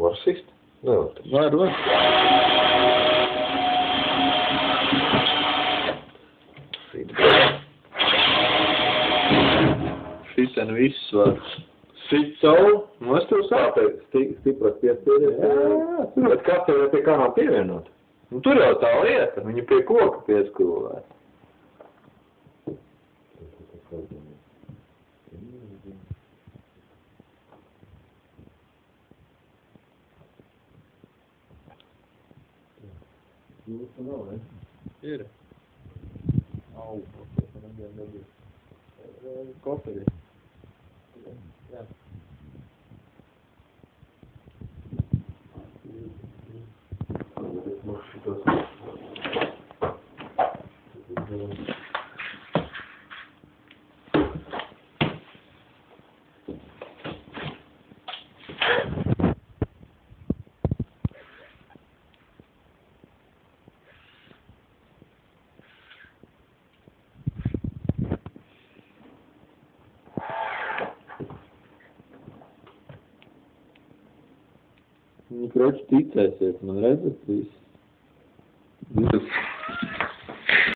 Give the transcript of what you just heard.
Var sist? Var. Šitan viss var. Sit savu. Es tev Tāpēc stipras piespēries. Bet kas tev pie kā nav pievienot? Nu, tur jau tā lieta, viņu pie koka pieskrūvē. Jūsu nav, ne? Ir. Au, nebija. Koferi. Jā. Kroči ticēsiet, man redzat visu.